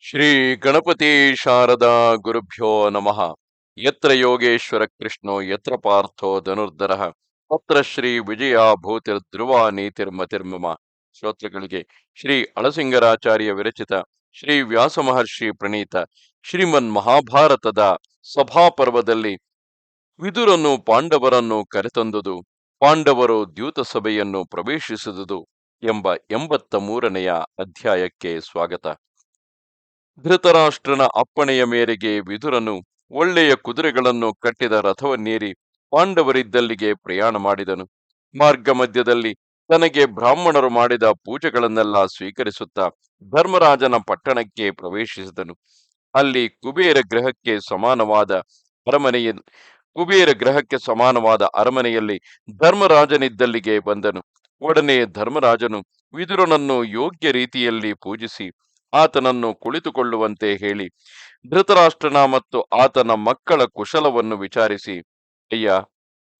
ಶ್ರೀ ಗಣಪತಿ ಶಾರದಾ ಗುರುಭ್ಯೋ ನಮಃ. ಯತ್ರ ಯೋಗೇಶ್ವರ ಕೃಷ್ಣೋ ಯತ್ರ ಪಾರ್ಥೋ ಧನುರ್ಧರಃ ತತ್ರ ಶ್ರೀ ವಿಜಯ ಭೂತಿರ್ಧ್ರುವ ನೀತಿರ್ಮತಿರ್ಮಮ. ಶ್ರೋತೃಗಳಿಗೆ ಶ್ರೀ ಅಳಸಿಂಗರಾಚಾರ್ಯ ವಿರಚಿತ ಶ್ರೀ ವ್ಯಾಸ ಮಹರ್ಷಿ ಪ್ರಣೀತ ಶ್ರೀಮನ್ ಮಹಾಭಾರತದ ಸಭಾಪರ್ವದಲ್ಲಿ ವಿದುರನು ಪಾಂಡವರನ್ನು ಕರೆತಂದುದು, ಪಾಂಡವರು ದ್ಯೂತ ಸಭೆಯನ್ನು ಪ್ರವೇಶಿಸಿದುದು ಎಂಬ 83ನೆಯ ಅಧ್ಯಾಯಕ್ಕೆ ಸ್ವಾಗತ. ಧೃತರಾಷ್ಟ್ರನ ಅಪ್ಪಣೆಯ ಮೇರೆಗೆ ವಿದುರನು ಒಳ್ಳೆಯ ಕುದುರೆಗಳನ್ನು ಕಟ್ಟಿದ ರಥವನ್ನೇರಿ ಪಾಂಡವರಿದ್ದಲ್ಲಿಗೆ ಪ್ರಯಾಣ ಮಾಡಿದನು. ಮಾರ್ಗ ಮಧ್ಯದಲ್ಲಿ ತನಗೆ ಬ್ರಾಹ್ಮಣರು ಮಾಡಿದ ಪೂಜೆಗಳನ್ನೆಲ್ಲ ಸ್ವೀಕರಿಸುತ್ತಾ ಧರ್ಮರಾಜನ ಪಟ್ಟಣಕ್ಕೆ ಪ್ರವೇಶಿಸಿದನು. ಅಲ್ಲಿ ಕುಬೇರ ಗ್ರಹಕ್ಕೆ ಸಮಾನವಾದ ಅರಮನೆಯಲ್ಲಿ ಧರ್ಮರಾಜನಿದ್ದಲ್ಲಿಗೆ ಬಂದನು. ಒಡನೆ ಧರ್ಮರಾಜನು ವಿದುರನನ್ನು ಯೋಗ್ಯ ರೀತಿಯಲ್ಲಿ ಪೂಜಿಸಿ ಆತನನ್ನು ಕುಳಿತುಕೊಳ್ಳುವಂತೆ ಹೇಳಿ ಧೃತರಾಷ್ಟ್ರನ ಮತ್ತು ಆತನ ಮಕ್ಕಳ ಕುಶಲವನ್ನು ವಿಚಾರಿಸಿ, ಅಯ್ಯ,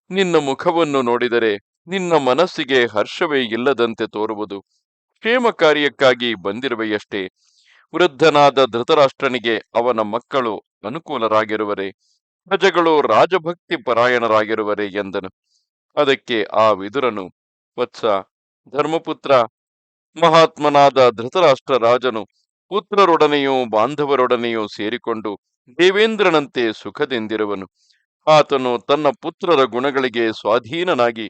ನಿನ್ನ ಮುಖವನ್ನು ನೋಡಿದರೆ ನಿನ್ನ ಮನಸ್ಸಿಗೆ ಹರ್ಷವೇ ಇಲ್ಲದಂತೆ ತೋರುವುದು. ಕ್ಷೇಮ ಕಾರ್ಯಕ್ಕಾಗಿ ಬಂದಿರುವೆಯಷ್ಟೇ. ವೃದ್ಧನಾದ ಧೃತರಾಷ್ಟ್ರನಿಗೆ ಅವನ ಮಕ್ಕಳು ಅನುಕೂಲರಾಗಿರುವರೆ, ಪ್ರಜೆಗಳು ರಾಜಭಕ್ತಿ ಪರಾಯಣರಾಗಿರುವರೆ ಎಂದನು. ಅದಕ್ಕೆ ಆ ವಿದುರನು, ವತ್ಸ, ಧರ್ಮಪುತ್ರ, ಮಹಾತ್ಮನಾದ ಧೃತರಾಷ್ಟ್ರ ರಾಜನು ಪುತ್ರರೊಡನೆಯೂ ಬಾಂಧವರೊಡನೆಯೂ ಸೇರಿಕೊಂಡು ದೇವೇಂದ್ರನಂತೆ ಸುಖದಿಂದಿರುವನು. ಆತನು ತನ್ನ ಪುತ್ರರ ಗುಣಗಳಿಗೆ ಸ್ವಾಧೀನನಾಗಿ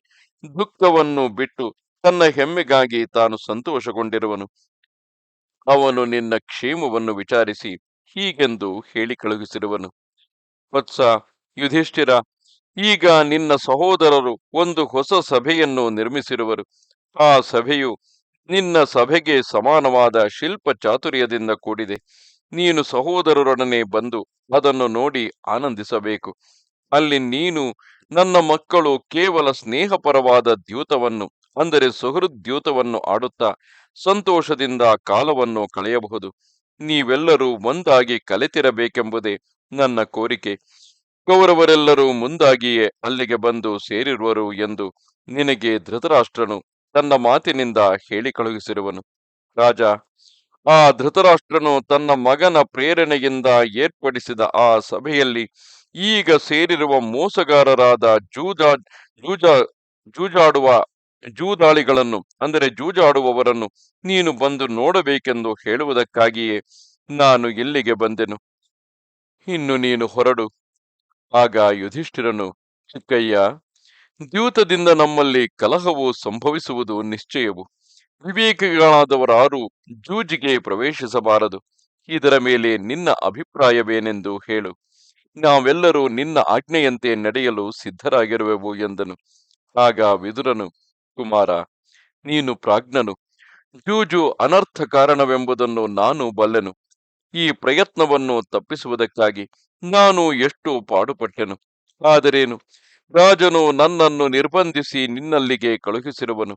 ದುಃಖವನ್ನು ಬಿಟ್ಟು ತನ್ನ ಹೆಮ್ಮೆಗಾಗಿ ತಾನು ಸಂತೋಷಗೊಂಡಿರುವನು. ಅವನು ನಿನ್ನ ಕ್ಷೇಮವನ್ನು ವಿಚಾರಿಸಿ ಹೀಗೆಂದು ಹೇಳಿ ಕಳುಹಿಸಿರುವನು. ವತ್ಸ ಯುಧಿಷ್ಠಿರ, ಈಗ ನಿನ್ನ ಸಹೋದರರು ಒಂದು ಹೊಸ ಸಭೆಯನ್ನು ನಿರ್ಮಿಸಿರುವರು. ಆ ಸಭೆಯು ನಿನ್ನ ಸಭೆಗೆ ಸಮಾನವಾದ ಶಿಲ್ಪ ಚಾತುರ್ಯದಿಂದ ಕೂಡಿದೆ. ನೀನು ಸಹೋದರರೊಡನೆ ಬಂದು ಅದನ್ನು ನೋಡಿ ಆನಂದಿಸಬೇಕು. ಅಲ್ಲಿ ನೀನು, ನನ್ನ ಮಕ್ಕಳು ಕೇವಲ ಸ್ನೇಹಪರವಾದ ದ್ಯೂತವನ್ನು, ಅಂದರೆ ಸುಹೃದ್ಯೂತವನ್ನು ಆಡುತ್ತಾ ಸಂತೋಷದಿಂದ ಕಾಲವನ್ನು ಕಳೆಯಬಹುದು. ನೀವೆಲ್ಲರೂ ಒಂದಾಗಿ ಕಲೆತಿರಬೇಕೆಂಬುದೇ ನನ್ನ ಕೋರಿಕೆ. ಕೌರವರೆಲ್ಲರೂ ಮುಂದಾಗಿಯೇ ಅಲ್ಲಿಗೆ ಬಂದು ಸೇರಿರುವರು ಎಂದು ನಿನಗೆ ಧೃತರಾಷ್ಟ್ರನು ತನ್ನ ಮಾತಿನಿಂದ ಹೇಳಿ ಕಳುಹಿಸಿರುವನು. ರಾಜ, ಆ ಧೃತರಾಷ್ಟ್ರನು ತನ್ನ ಮಗನ ಪ್ರೇರಣೆಯಿಂದ ಏರ್ಪಡಿಸಿದ ಆ ಸಭೆಯಲ್ಲಿ ಈಗ ಸೇರಿರುವ ಮೋಸಗಾರರಾದ ಜೂದಾಳಿಗಳನ್ನು, ಅಂದರೆ ಜೂಜಾಡುವವರನ್ನು ನೀನು ಬಂದು ನೋಡಬೇಕೆಂದು ಹೇಳುವುದಕ್ಕಾಗಿಯೇ ನಾನು ಇಲ್ಲಿಗೆ ಬಂದೆನು. ಇನ್ನು ನೀನು ಹೊರಡು. ಆಗ ಯುಧಿಷ್ಠಿರನು, ಚಿಕ್ಕಯ್ಯ, ದ್ಯೂತದಿಂದ ನಮ್ಮಲ್ಲಿ ಕಲಹವು ಸಂಭವಿಸುವುದು ನಿಶ್ಚಯವು. ವಿವೇಕಿಗಳಾದವರಾರೂ ಜೂಜಿಗೆ ಪ್ರವೇಶಿಸಬಾರದು. ಇದರ ಮೇಲೆ ನಿನ್ನ ಅಭಿಪ್ರಾಯವೇನೆಂದು ಹೇಳು. ನಾವೆಲ್ಲರೂ ನಿನ್ನ ಆಜ್ಞೆಯಂತೆ ನಡೆಯಲು ಸಿದ್ಧರಾಗಿರುವೆವು ಎಂದನು. ಆಗ ವಿದುರನು, ಕುಮಾರ, ನೀನು ಪ್ರಾಜ್ಞನು. ಜೂಜು ಅನರ್ಥ ಕಾರಣವೆಂಬುದನ್ನು ನಾನು ಬಲ್ಲೆನು. ಈ ಪ್ರಯತ್ನವನ್ನು ತಪ್ಪಿಸುವುದಕ್ಕಾಗಿ ನಾನು ಎಷ್ಟು ಪಾಡುಪಟ್ಟೆನು. ಆದರೇನು, ರಾಜನು ನನ್ನನ್ನು ನಿರ್ಬಂಧಿಸಿ ನಿನ್ನಲ್ಲಿಗೆ ಕಳುಹಿಸಿರುವನು.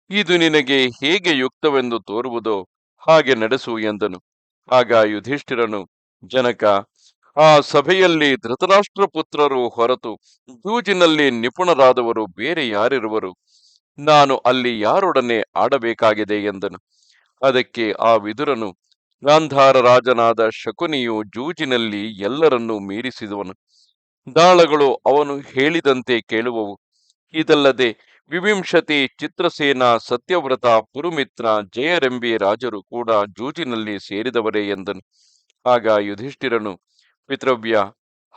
ಇದು ನಿನಗೆ ಹೇಗೆ ಯುಕ್ತವೆಂದು ತೋರುವುದೋ ಹಾಗೆ ನಡೆಸು ಎಂದನು. ಆಗ ಯುಧಿಷ್ಠಿರನು, ಜನಕ, ಆ ಸಭೆಯಲ್ಲಿ ಧೃತರಾಷ್ಟ್ರ ಪುತ್ರರು ಹೊರತು ಜೂಜಿನಲ್ಲಿ ನಿಪುಣರಾದವರು ಬೇರೆ ಯಾರಿರುವರು? ನಾನು ಅಲ್ಲಿ ಯಾರೊಡನೆ ಆಡಬೇಕಾಗಿದೆ ಎಂದನು. ಅದಕ್ಕೆ ಆ ವಿದುರನು, ಗಾಂಧಾರ ರಾಜನಾದ ಶಕುನಿಯು ಜೂಜಿನಲ್ಲಿ ಎಲ್ಲರನ್ನೂ ಮೀರಿಸಿದವನು. ದಾಳಗಳು ಅವನು ಹೇಳಿದಂತೆ ಕೇಳುವವು. ಇದಲ್ಲದೆ ವಿವಿಂಶತಿ, ಚಿತ್ರಸೇನ, ಸತ್ಯವ್ರತ, ಪುರುಮಿತ್ರ, ಜಯರೆಂಬಿ ರಾಜರು ಕೂಡ ಜೂಜಿನಲ್ಲಿ ಸೇರಿದವರೇ ಎಂದನು. ಆಗ ಯುಧಿಷ್ಠಿರನು, ಪಿತೃವ್ಯ,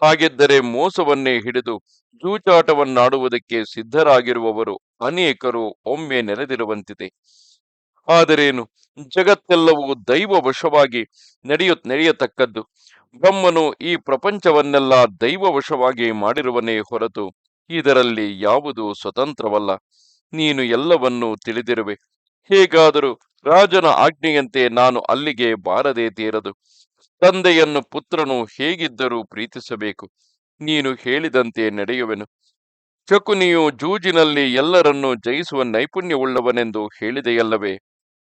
ಹಾಗೆದ್ದರೆ ಮೋಸವನ್ನೇ ಹಿಡಿದು ಜೂಜಾಟವನ್ನಾಡುವುದಕ್ಕೆ ಸಿದ್ಧರಾಗಿರುವವರು ಅನೇಕರು ಒಮ್ಮೆ ನೆರೆದಿರುವಂತಿದೆ. ಆದರೇನು, ಜಗತ್ತೆಲ್ಲವೂ ದೈವ ವಶವಾಗಿ ನಡೆಯತಕ್ಕದ್ದು. ಬ್ರಹ್ಮನು ಈ ಪ್ರಪಂಚವನ್ನೆಲ್ಲ ದೈವ ವಶವಾಗಿ ಮಾಡಿರುವನೇ ಹೊರತು ಇದರಲ್ಲಿ ಯಾವುದು ಸ್ವತಂತ್ರವಲ್ಲ. ನೀನು ಎಲ್ಲವನ್ನೂ ತಿಳಿದಿರುವೆ. ಹೇಗಾದರೂ ರಾಜನ ಆಜ್ಞೆಯಂತೆ ನಾನು ಅಲ್ಲಿಗೆ ಬಾರದೇ ತೀರದು. ತಂದೆಯನ್ನು ಪುತ್ರನು ಹೇಗಿದ್ದರೂ ಪ್ರೀತಿಸಬೇಕು. ನೀನು ಹೇಳಿದಂತೆ ನಡೆಯುವೆನು. ಶಕುನಿಯು ಜೂಜಿನಲ್ಲಿ ಎಲ್ಲರನ್ನೂ ಜಯಿಸುವ ನೈಪುಣ್ಯವುಳ್ಳವನೆಂದು ಹೇಳಿದೆಯಲ್ಲವೇ?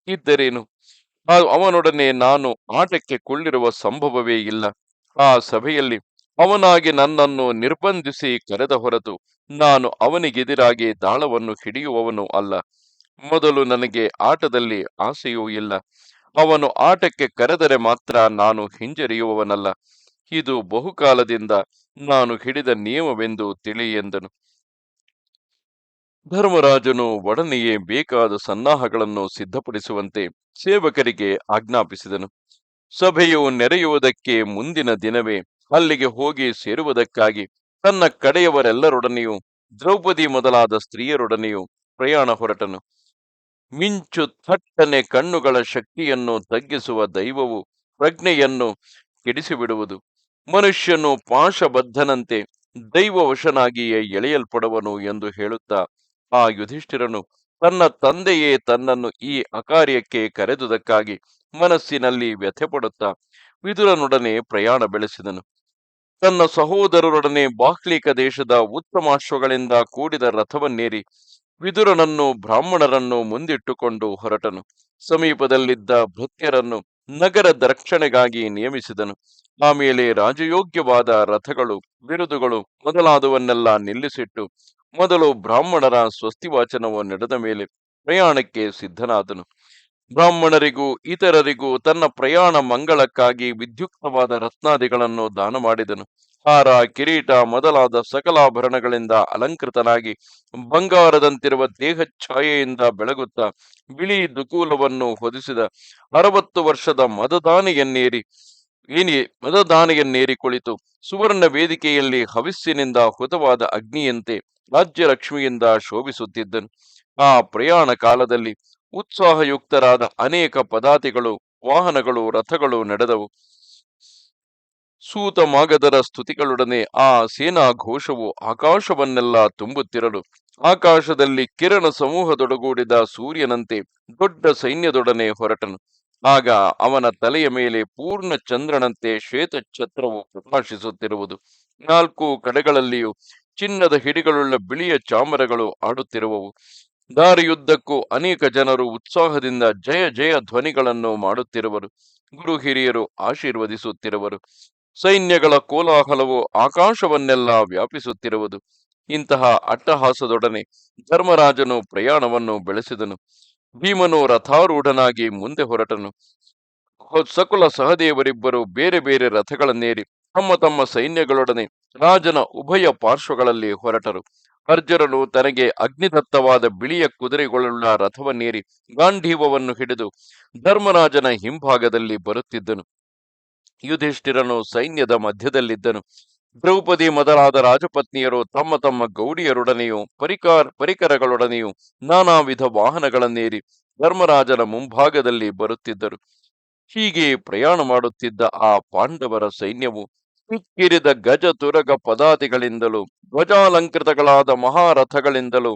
ಇದ್ದರೇನು, ಅವನೊಡನೆ ನಾನು ಆಟಕ್ಕೆ ಕೊಳ್ಳಿರುವ ಸಂಭವವೇ ಇಲ್ಲ. ಆ ಸಭೆಯಲ್ಲಿ ಅವನಾಗಿ ನನ್ನನ್ನು ನಿರ್ಬಂಧಿಸಿ ಕರೆದ ಹೊರತು ನಾನು ಅವನಿಗೆದಿರಾಗಿ ದಾಳವನ್ನು ಹಿಡಿಯುವವನು ಅಲ್ಲ. ಮೊದಲು ನನಗೆ ಆಟದಲ್ಲಿ ಆಸೆಯೂ ಇಲ್ಲ. ಅವನು ಆಟಕ್ಕೆ ಕರೆದರೆ ಮಾತ್ರ ನಾನು ಹಿಂಜರಿಯುವವನಲ್ಲ. ಇದು ಬಹುಕಾಲದಿಂದ ನಾನು ಹಿಡಿದ ನಿಯಮವೆಂದು ತಿಳಿ ಎಂದನು. ಧರ್ಮರಾಜನು ಒಡನೆಯೇ ಬೇಕಾದ ಸನ್ನಾಹಗಳನ್ನು ಸಿದ್ಧಪಡಿಸುವಂತೆ ಸೇವಕರಿಗೆ ಆಜ್ಞಾಪಿಸಿದನು. ಸಭೆಯು ನೆರೆಯುವುದಕ್ಕೆ ಮುಂದಿನ ದಿನವೇ ಅಲ್ಲಿಗೆ ಹೋಗಿ ಸೇರುವುದಕ್ಕಾಗಿ ತನ್ನ ಕಡೆಯವರೆಲ್ಲರೊಡನೆಯೂ ದ್ರೌಪದಿ ಮೊದಲಾದ ಸ್ತ್ರೀಯರೊಡನೆಯೂ ಪ್ರಯಾಣ ಹೊರಟನು. ಮಿಂಚು ಥಟ್ಟನೆ ಕಣ್ಣುಗಳ ಶಕ್ತಿಯನ್ನು ತಗ್ಗಿಸುವ ದೈವವು ಪ್ರಜ್ಞೆಯನ್ನು ಕೆಡಿಸಿಬಿಡುವುದು. ಮನುಷ್ಯನು ಪಾಶಬದ್ಧನಂತೆ ದೈವವಶನಾಗಿಯೇ ಎಳೆಯಲ್ಪಡುವನು ಎಂದು ಹೇಳುತ್ತಾ ಆ ಯುಧಿಷ್ಠಿರನು ತನ್ನ ತಂದೆಯೇ ತನ್ನನ್ನು ಈ ಅಕಾರ್ಯಕ್ಕೆ ಕರೆದುದಕ್ಕಾಗಿ ಮನಸ್ಸಿನಲ್ಲಿ ವ್ಯಥೆಪಡುತ್ತಾ ವಿದುರನೊಡನೆ ಪ್ರಯಾಣ ಬೆಳೆಸಿದನು. ತನ್ನ ಸಹೋದರರೊಡನೆ ಬಾಹ್ಲಿಕ ದೇಶದ ಉತ್ತಮಾಶ್ವಗಳಿಂದ ಕೂಡಿದ ರಥವನ್ನೇರಿ ವಿದುರನನ್ನು ಬ್ರಾಹ್ಮಣರನ್ನು ಮುಂದಿಟ್ಟುಕೊಂಡು ಹೊರಟನು. ಸಮೀಪದಲ್ಲಿದ್ದ ಭೃತ್ಯರನ್ನು ನಗರದ ರಕ್ಷಣೆಗಾಗಿ ನೇಮಿಸಿದನು. ಆಮೇಲೆ ರಾಜಯೋಗ್ಯವಾದ ರಥಗಳು, ಬಿರುದುಗಳು ಮೊದಲಾದವನ್ನೆಲ್ಲ ನಿಲ್ಲಿಸಿಟ್ಟು ಮೊದಲು ಬ್ರಾಹ್ಮಣರ ಸ್ವಸ್ತಿವಾಚನವು ನಡೆದ ಮೇಲೆ ಪ್ರಯಾಣಕ್ಕೆ ಸಿದ್ಧನಾದನು. ಬ್ರಾಹ್ಮಣರಿಗೂ ಇತರರಿಗೂ ತನ್ನ ಪ್ರಯಾಣ ಮಂಗಳಕ್ಕಾಗಿ ವಿದ್ಯುಕ್ತವಾದ ರತ್ನಾದಿಗಳನ್ನು ದಾನ ಮಾಡಿದನು. ಹಾರ, ಕಿರೀಟ ಮೊದಲಾದ ಸಕಲಾಭರಣಗಳಿಂದ ಅಲಂಕೃತನಾಗಿ ಬಂಗಾರದಂತಿರುವ ದೇಹಛಾಯೆಯಿಂದ ಬೆಳಗುತ್ತಾ ಬಿಳಿ ದುಕೂಲವನ್ನು ಹೊದಿಸಿದ 60 ವರ್ಷದ ಮದದಾನೆಯನ್ನೇರಿ ಕುಳಿತು ಸುವರ್ಣ ವೇದಿಕೆಯಲ್ಲಿ ಹವಿಸ್ಸಿನಿಂದ ಹುತವಾದ ಅಗ್ನಿಯಂತೆ ರಾಜ್ಯಲಕ್ಷ್ಮಿಯಿಂದ ಶೋಭಿಸುತ್ತಿದ್ದನು. ಆ ಪ್ರಯಾಣ ಕಾಲದಲ್ಲಿ ಉತ್ಸಾಹಯುಕ್ತರಾದ ಅನೇಕ ಪದಾತಿಗಳು, ವಾಹನಗಳು, ರಥಗಳು ನಡೆದವು. ಸೂತ ಮಾಗಧರ ಸ್ತುತಿಗಳೊಡನೆ ಆ ಸೇನಾ ಘೋಷವು ಆಕಾಶವನ್ನೆಲ್ಲ ತುಂಬುತ್ತಿರಲು ಆಕಾಶದಲ್ಲಿ ಕಿರಣ ಸಮೂಹದೊಡಗೂಡಿದ ಸೂರ್ಯನಂತೆ ದೊಡ್ಡ ಸೈನ್ಯದೊಡನೆ ಹೊರಟನು. ಆಗ ಅವನ ತಲೆಯ ಮೇಲೆ ಪೂರ್ಣ ಚಂದ್ರನಂತೆ ಶ್ವೇತ ಛತ್ರವು ಪ್ರಕಾಶಿಸುತ್ತಿರುವುದು. 4 ಕಡೆಗಳಲ್ಲಿಯೂ ಚಿನ್ನದ ಹಿಡಿಗಳುಳ್ಳ ಬಿಳಿಯ ಚಾಮರಗಳು ಆಡುತ್ತಿರುವವು. ದಾರಿಯುದ್ದಕ್ಕೂ ಅನೇಕ ಜನರು ಉತ್ಸಾಹದಿಂದ ಜಯ ಜಯ ಧ್ವನಿಗಳನ್ನು ಮಾಡುತ್ತಿರುವರು. ಗುರು ಹಿರಿಯರು ಆಶೀರ್ವದಿಸುತ್ತಿರುವರು. ಸೈನ್ಯಗಳ ಕೋಲಾಹಲವು ಆಕಾಶವನ್ನೆಲ್ಲ ವ್ಯಾಪಿಸುತ್ತಿರುವುದು. ಇಂತಹ ಅಟ್ಟಹಾಸದೊಡನೆ ಧರ್ಮರಾಜನು ಪ್ರಯಾಣವನ್ನು ಬೆಳೆಸಿದನು. ಭೀಮನು ರಥಾರೂಢನಾಗಿ ಮುಂದೆ ಹೊರಟನು. ಸಕುಲ ಸಹದೇವರಿಬ್ಬರು ಬೇರೆ ಬೇರೆ ರಥಗಳನ್ನೇರಿ ತಮ್ಮ ತಮ್ಮ ಸೈನ್ಯಗಳೊಡನೆ ರಾಜನ ಉಭಯ ಪಾರ್ಶ್ವಗಳಲ್ಲಿ ಹೊರಟರು. ಅರ್ಜುನನು ತನಗೆ ಅಗ್ನಿದತ್ತವಾದ ಬಿಳಿಯ ಕುದುರೆಗಳುಳ್ಳ ರಥವನ್ನೇರಿ ಗಾಂಧೀವವನ್ನು ಹಿಡಿದು ಧರ್ಮರಾಜನ ಹಿಂಭಾಗದಲ್ಲಿ ಬರುತ್ತಿದ್ದನು. ಯುಧಿಷ್ಠಿರನು ಸೈನ್ಯದ ಮಧ್ಯದಲ್ಲಿದ್ದನು. ದ್ರೌಪದಿ ಮೊದಲಾದ ರಾಜಪತ್ನಿಯರು ತಮ್ಮ ತಮ್ಮ ಗೌಡಿಯರೊಡನೆಯೂ ಪರಿಕರಗಳೊಡನೆಯೂ ನಾನಾ ವಿಧ ವಾಹನಗಳನ್ನೇರಿ ಧರ್ಮರಾಜನ ಮುಂಭಾಗದಲ್ಲಿ ಬರುತ್ತಿದ್ದರು. ಹೀಗೆ ಪ್ರಯಾಣ ಮಾಡುತ್ತಿದ್ದ ಆ ಪಾಂಡವರ ಸೈನ್ಯವು ಕಿಕ್ಕಿರಿದ ಗಜ ತುರಗ ಪದಾತಿಗಳಿಂದಲೂ ಧ್ವಜಾಲಂಕೃತಗಳಾದ ಮಹಾರಥಗಳಿಂದಲೂ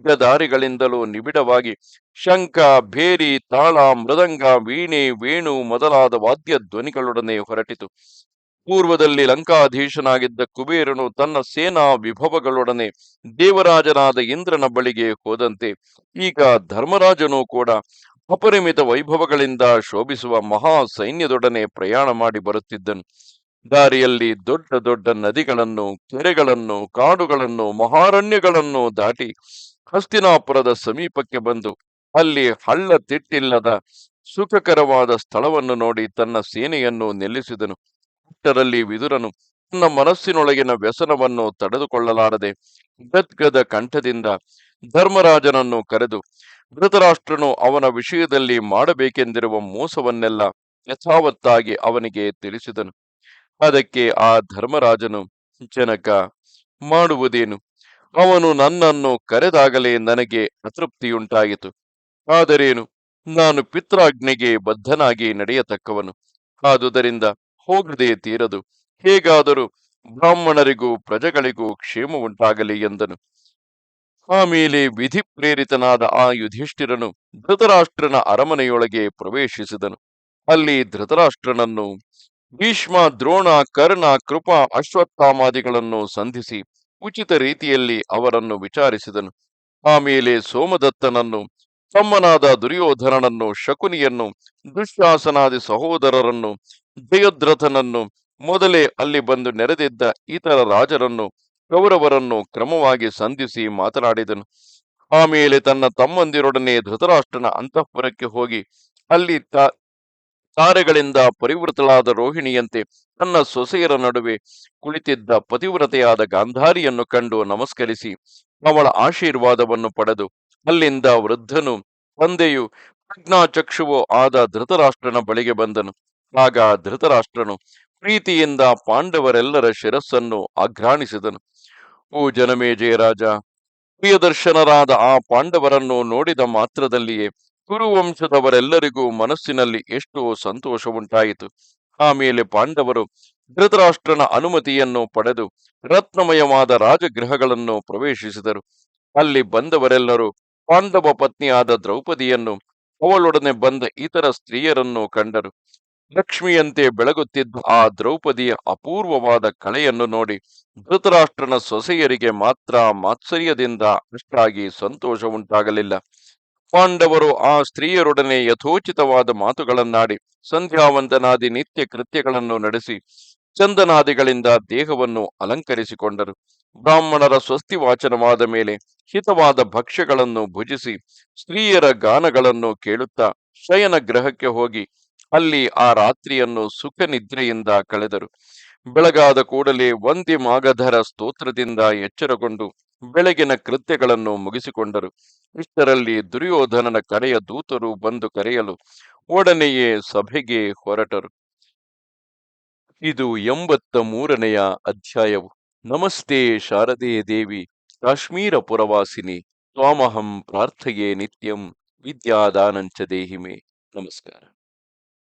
ದಾರಿಗಳಿಂದಲೂ ನಿಬಿಡವಾಗಿ ಶಂಖ, ಭೇರಿ, ತಾಳ, ಮೃದಂಗ, ವೀಣೆ, ವೇಣು ಮೊದಲಾದ ವಾದ್ಯ ಧ್ವನಿಗಳೊಡನೆ ಹೊರಟಿತು. ಪೂರ್ವದಲ್ಲಿ ಲಂಕಾಧೀಶನಾಗಿದ್ದ ಕುಬೇರನು ತನ್ನ ಸೇನಾ ವಿಭವಗಳೊಡನೆ ದೇವರಾಜನಾದ ಇಂದ್ರನ ಬಳಿಗೆ ಹೋದಂತೆ ಈಗ ಧರ್ಮರಾಜನು ಕೂಡ ಅಪರಿಮಿತ ವೈಭವಗಳಿಂದ ಶೋಭಿಸುವ ಮಹಾ ಸೈನ್ಯದೊಡನೆ ಪ್ರಯಾಣ ಮಾಡಿ ಬರುತ್ತಿದ್ದನು. ದಾರಿಯಲ್ಲಿ ದೊಡ್ಡ ದೊಡ್ಡ ನದಿಗಳನ್ನು, ಕೆರೆಗಳನ್ನು, ಕಾಡುಗಳನ್ನು, ಮಹಾರಣ್ಯಗಳನ್ನು ದಾಟಿ ಹಸ್ತಿನಾಪುರದ ಸಮೀಪಕ್ಕೆ ಬಂದು ಅಲ್ಲಿ ಹಳ್ಳ ತಿಟ್ಟಿಲ್ಲದ ಸುಖಕರವಾದ ಸ್ಥಳವನ್ನು ನೋಡಿ ತನ್ನ ಸೇನೆಯನ್ನು ನಿಲ್ಲಿಸಿದನು. ಅಷ್ಟರಲ್ಲಿ ವಿದುರನು ತನ್ನ ಮನಸ್ಸಿನೊಳಗಿನ ವ್ಯಸನವನ್ನು ತಡೆದುಕೊಳ್ಳಲಾರದೆ ಗದ್ಗದ ಕಂಠದಿಂದ ಧರ್ಮರಾಜನನ್ನು ಕರೆದು ಧೃತರಾಷ್ಟ್ರನು ಅವನ ವಿಷಯದಲ್ಲಿ ಮಾಡಬೇಕೆಂದಿರುವ ಮೋಸವನ್ನೆಲ್ಲ ಯಥಾವತ್ತಾಗಿ ಅವನಿಗೆ ತಿಳಿಸಿದನು. ಅದಕ್ಕೆ ಆ ಧರ್ಮರಾಜನು, ಜನಕ, ಮಾಡುವುದೇನು? ಅವನು ನನ್ನನ್ನು ಕರೆದಾಗಲೇ ನನಗೆ ಅತೃಪ್ತಿಯುಂಟಾಯಿತು. ಆದರೇನು, ನಾನು ಪಿತ್ರಾಜ್ಞೆಗೆ ಬದ್ಧನಾಗಿ ನಡೆಯತಕ್ಕವನು. ಆದುದರಿಂದ ಹೋಗದೆ ತೀರದು. ಹೇಗಾದರೂ ಬ್ರಾಹ್ಮಣರಿಗೂ ಪ್ರಜೆಗಳಿಗೂ ಕ್ಷೇಮ ಉಂಟಾಗಲಿ ಎಂದನು. ಆಮೇಲೆ ವಿಧಿ ಪ್ರೇರಿತನಾದ ಆ ಯುಧಿಷ್ಠಿರನು ಧೃತರಾಷ್ಟ್ರನ ಅರಮನೆಯೊಳಗೆ ಪ್ರವೇಶಿಸಿದನು. ಅಲ್ಲಿ ಧೃತರಾಷ್ಟ್ರನನ್ನು ಭೀಷ್ಮ, ದ್ರೋಣ, ಕರ್ಣ, ಕೃಪ, ಅಶ್ವತ್ಥಾಮಾದಿಗಳನ್ನು ಸಂಧಿಸಿ ಉಚಿತ ರೀತಿಯಲ್ಲಿ ಅವರನ್ನು ವಿಚಾರಿಸಿದನು. ಆಮೇಲೆ ಸೋಮದತ್ತನನ್ನು, ತಮ್ಮನಾದ ದುರ್ಯೋಧನನನ್ನು, ಶಕುನಿಯನ್ನು, ದುಶ್ಯಾಸನಾದಿ ಸಹೋದರರನ್ನು, ಜಯದ್ರಥನನ್ನು, ಮೊದಲೇ ಅಲ್ಲಿ ಬಂದು ನೆರೆದಿದ್ದ ಇತರ ರಾಜರನ್ನು, ಕೌರವರನ್ನು ಕ್ರಮವಾಗಿ ಸಂಧಿಸಿ ಮಾತನಾಡಿದನು. ಆಮೇಲೆ ತನ್ನ ತಮ್ಮಂದಿರೊಡನೆ ಧೃತರಾಷ್ಟ್ರನ ಅಂತಃಪುರಕ್ಕೆ ಹೋಗಿ ಅಲ್ಲಿ ತಾರೆಗಳಿಂದ ಪರಿವೃತಳಾದ ರೋಹಿಣಿಯಂತೆ ತನ್ನ ಸೊಸೆಯರ ನಡುವೆ ಕುಳಿತಿದ್ದ ಪತಿವ್ರತೆಯಾದ ಗಾಂಧಾರಿಯನ್ನು ಕಂಡು ನಮಸ್ಕರಿಸಿ ಅವಳ ಆಶೀರ್ವಾದವನ್ನು ಪಡೆದು ಅಲ್ಲಿಂದ ವೃದ್ಧನು ತಂದೆಯು ಪ್ರಜ್ಞಾಚಕ್ಷುವೋ ಆದ ಧೃತರಾಷ್ಟ್ರನ ಬಳಿಗೆ ಬಂದನು. ಆಗ ಧೃತರಾಷ್ಟ್ರನು ಪ್ರೀತಿಯಿಂದ ಪಾಂಡವರೆಲ್ಲರ ಶಿರಸ್ಸನ್ನು ಆಘ್ರಾಣಿಸಿದನು. ಓ ಜನಮೇಜಯ ರಾಜ, ಪ್ರಿಯದರ್ಶನರಾದ ಆ ಪಾಂಡವರನ್ನು ನೋಡಿದ ಮಾತ್ರದಲ್ಲಿಯೇ ಕುರುವಂಶದವರೆಲ್ಲರಿಗೂ ಮನಸ್ಸಿನಲ್ಲಿ ಎಷ್ಟೋ ಸಂತೋಷ ಉಂಟಾಯಿತು. ಆಮೇಲೆ ಪಾಂಡವರು ಧೃತರಾಷ್ಟ್ರನ ಅನುಮತಿಯನ್ನು ಪಡೆದು ರತ್ನಮಯವಾದ ರಾಜಗೃಹಗಳನ್ನು ಪ್ರವೇಶಿಸಿದರು. ಅಲ್ಲಿ ಬಂದವರೆಲ್ಲರೂ ಪಾಂಡವ ಪತ್ನಿಯಾದ ದ್ರೌಪದಿಯನ್ನು, ಅವಳೊಡನೆ ಬಂದ ಇತರ ಸ್ತ್ರೀಯರನ್ನು ಕಂಡರು. ಲಕ್ಷ್ಮಿಯಂತೆ ಬೆಳಗುತ್ತಿದ್ದ ಆ ದ್ರೌಪದಿಯ ಅಪೂರ್ವವಾದ ಕಳೆಯನ್ನು ನೋಡಿ ಧೃತರಾಷ್ಟ್ರನ ಸೊಸೆಯರಿಗೆ ಮಾತ್ರ ಮಾತ್ಸರ್ಯದಿಂದ ಅಷ್ಟಾಗಿ ಸಂತೋಷ ಉಂಟಾಗಲಿಲ್ಲ. ಪಾಂಡವರು ಆ ಸ್ತ್ರೀಯರೊಡನೆ ಯಥೋಚಿತವಾದ ಮಾತುಗಳನ್ನಾಡಿ ಸಂಧ್ಯಾವಂದನಾದಿ ನಿತ್ಯ ಕೃತ್ಯಗಳನ್ನು ನಡೆಸಿ ಚಂದನಾದಿಗಳಿಂದ ದೇಹವನ್ನು ಅಲಂಕರಿಸಿಕೊಂಡರು. ಬ್ರಾಹ್ಮಣರ ಸ್ವಸ್ತಿ ವಾಚನವಾದ ಮೇಲೆ ಹಿತವಾದ ಭಕ್ಷ್ಯಗಳನ್ನು ಭುಜಿಸಿ ಸ್ತ್ರೀಯರ ಗಾನಗಳನ್ನು ಕೇಳುತ್ತಾ ಶಯನ ಗೃಹಕ್ಕೆ ಹೋಗಿ ಅಲ್ಲಿ ಆ ರಾತ್ರಿಯನ್ನು ಸುಖ ನಿದ್ರೆಯಿಂದ ಕಳೆದರು. ಬೆಳಗಾದ ಕೂಡಲೇ ವಂದಿ ಮಾಗಧರ ಸ್ತೋತ್ರದಿಂದ ಎಚ್ಚರಗೊಂಡು ಬೆಳಗಿನ ಕೃತ್ಯಗಳನ್ನು ಮುಗಿಸಿಕೊಂಡರು. ಇಷ್ಟರಲ್ಲಿ ದುರ್ಯೋಧನನ ಕಡೆಯ ದೂತರು ಬಂದು ಕರೆಯಲು ಒಡನೆಯೇ ಸಭೆಗೆ ಹೊರಟರು. ಇದು 83ನೆಯ ಅಧ್ಯಾಯವು. ನಮಸ್ತೆ ಶಾರದೆ ದೇವಿ, ಕಾಶ್ಮೀರ ಪುರವಾಸಿನಿ, ತ್ವಾಮಹಂ ಪ್ರಾರ್ಥಯೇ ನಿತ್ಯಂ, ವಿದ್ಯಾದಾನಂಚ ದೇಹಿಮೆ. ನಮಸ್ಕಾರ.